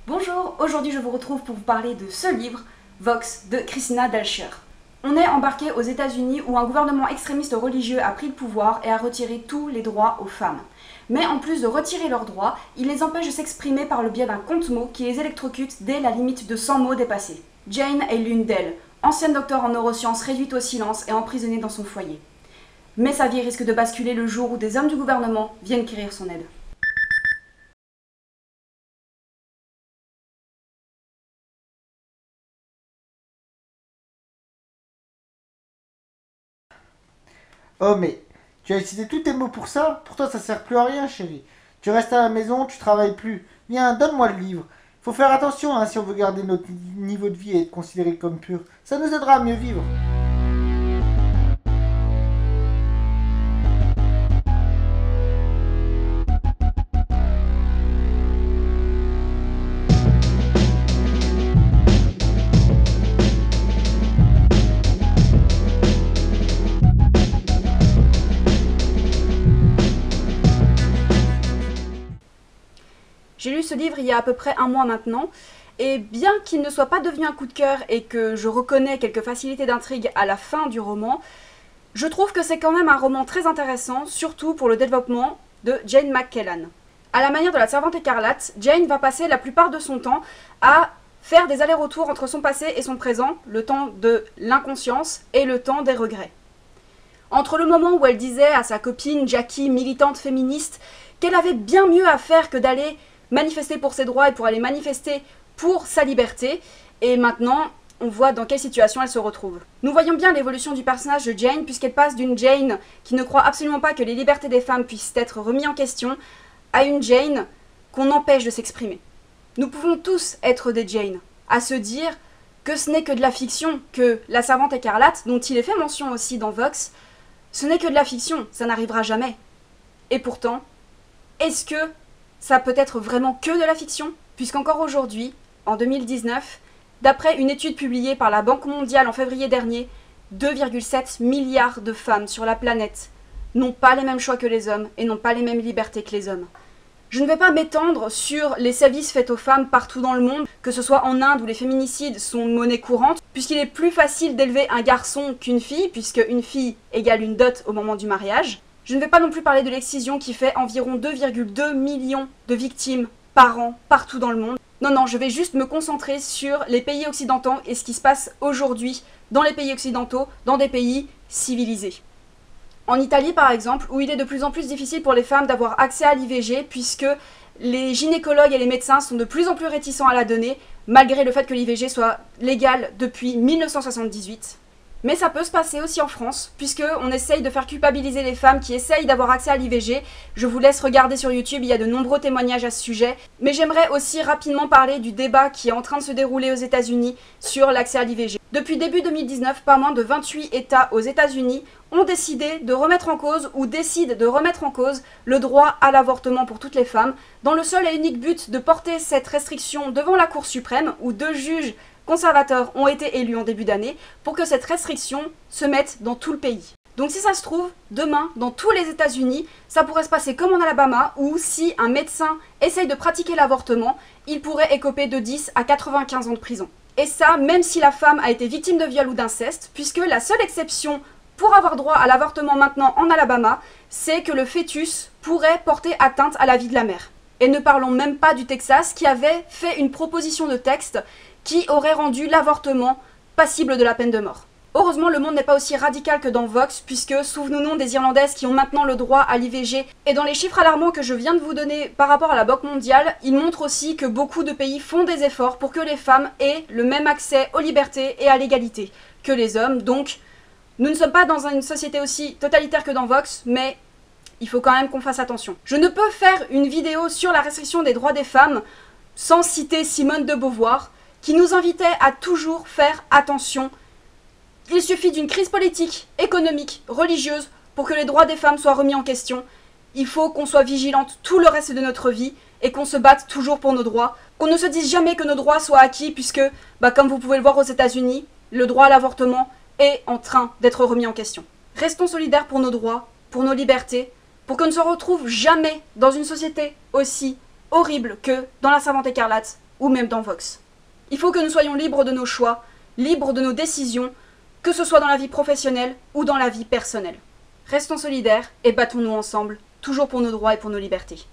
Bonjour, aujourd'hui je vous retrouve pour vous parler de ce livre, Vox, de Christina Dahlscher. On est embarqué aux États-Unis où un gouvernement extrémiste religieux a pris le pouvoir et a retiré tous les droits aux femmes. Mais en plus de retirer leurs droits, il les empêche de s'exprimer par le biais d'un compte-mots qui les électrocute dès la limite de 100 mots dépassés. Jane est l'une d'elles, ancienne docteure en neurosciences réduite au silence et emprisonnée dans son foyer. Mais sa vie risque de basculer le jour où des hommes du gouvernement viennent quérir son aide. Oh mais, tu as utilisé tous tes mots pour ça? Pour toi ça sert plus à rien, chérie. Tu restes à la maison, tu travailles plus. Viens, donne-moi le livre. Faut faire attention hein, si on veut garder notre niveau de vie et être considéré comme pur. Ça nous aidera à mieux vivre. J'ai lu ce livre il y a à peu près un mois maintenant, et bien qu'il ne soit pas devenu un coup de cœur et que je reconnais quelques facilités d'intrigue à la fin du roman, je trouve que c'est quand même un roman très intéressant, surtout pour le développement de Jane McKellan. À la manière de la Servante écarlate, Jane va passer la plupart de son temps à faire des allers-retours entre son passé et son présent, le temps de l'inconscience et le temps des regrets. Entre le moment où elle disait à sa copine Jackie, militante féministe, qu'elle avait bien mieux à faire que d'aller manifester pour ses droits et pour aller manifester pour sa liberté, et maintenant on voit dans quelle situation elle se retrouve. Nous voyons bien l'évolution du personnage de Jane puisqu'elle passe d'une Jane qui ne croit absolument pas que les libertés des femmes puissent être remises en question à une Jane qu'on empêche de s'exprimer. Nous pouvons tous être des Jane, à se dire que ce n'est que de la fiction, que la Servante écarlate, dont il est fait mention aussi dans Vox, ce n'est que de la fiction, ça n'arrivera jamais. Et pourtant, est-ce que ça peut être vraiment que de la fiction? Puisqu'encore aujourd'hui, en 2019, d'après une étude publiée par la Banque mondiale en février dernier, 2,7 milliards de femmes sur la planète n'ont pas les mêmes choix que les hommes et n'ont pas les mêmes libertés que les hommes. Je ne vais pas m'étendre sur les sévices faits aux femmes partout dans le monde, que ce soit en Inde où les féminicides sont monnaie courante, puisqu'il est plus facile d'élever un garçon qu'une fille, puisque une fille égale une dot au moment du mariage. Je ne vais pas non plus parler de l'excision qui fait environ 2,2 millions de victimes par an partout dans le monde. Non, je vais juste me concentrer sur les pays occidentaux et ce qui se passe aujourd'hui dans les pays occidentaux, dans des pays civilisés. En Italie par exemple, où il est de plus en plus difficile pour les femmes d'avoir accès à l'IVG puisque les gynécologues et les médecins sont de plus en plus réticents à la donner, malgré le fait que l'IVG soit légale depuis 1978. Mais ça peut se passer aussi en France, puisqu'on essaye de faire culpabiliser les femmes qui essayent d'avoir accès à l'IVG. Je vous laisse regarder sur YouTube, il y a de nombreux témoignages à ce sujet. Mais j'aimerais aussi rapidement parler du débat qui est en train de se dérouler aux États-Unis sur l'accès à l'IVG. Depuis début 2019, pas moins de 28 États aux États-Unis ont décidé de remettre en cause ou décident de remettre en cause le droit à l'avortement pour toutes les femmes, dans le seul et unique but de porter cette restriction devant la Cour suprême, où 2 juges conservateurs ont été élus en début d'année pour que cette restriction se mette dans tout le pays. Donc si ça se trouve, demain, dans tous les États-Unis, ça pourrait se passer comme en Alabama, où si un médecin essaye de pratiquer l'avortement, il pourrait écoper de 10 à 95 ans de prison. Et ça, même si la femme a été victime de viol ou d'inceste, puisque la seule exception pour avoir droit à l'avortement maintenant en Alabama, c'est que le fœtus pourrait porter atteinte à la vie de la mère. Et ne parlons même pas du Texas, qui avait fait une proposition de texte qui aurait rendu l'avortement passible de la peine de mort. Heureusement, le monde n'est pas aussi radical que dans Vox, puisque souvenons-nous des Irlandaises qui ont maintenant le droit à l'IVG. Et dans les chiffres alarmants que je viens de vous donner par rapport à la Banque mondiale, ils montrent aussi que beaucoup de pays font des efforts pour que les femmes aient le même accès aux libertés et à l'égalité que les hommes. Donc, nous ne sommes pas dans une société aussi totalitaire que dans Vox, mais il faut quand même qu'on fasse attention. Je ne peux faire une vidéo sur la restriction des droits des femmes sans citer Simone de Beauvoir, qui nous invitait à toujours faire attention. Il suffit d'une crise politique, économique, religieuse pour que les droits des femmes soient remis en question. Il faut qu'on soit vigilante tout le reste de notre vie et qu'on se batte toujours pour nos droits. Qu'on ne se dise jamais que nos droits soient acquis puisque, comme vous pouvez le voir aux États-Unis, le droit à l'avortement est en train d'être remis en question. Restons solidaires pour nos droits, pour nos libertés, pour qu'on ne se retrouve jamais dans une société aussi horrible que dans la Servante écarlate ou même dans Vox. Il faut que nous soyons libres de nos choix, libres de nos décisions, que ce soit dans la vie professionnelle ou dans la vie personnelle. Restons solidaires et battons-nous ensemble, toujours pour nos droits et pour nos libertés.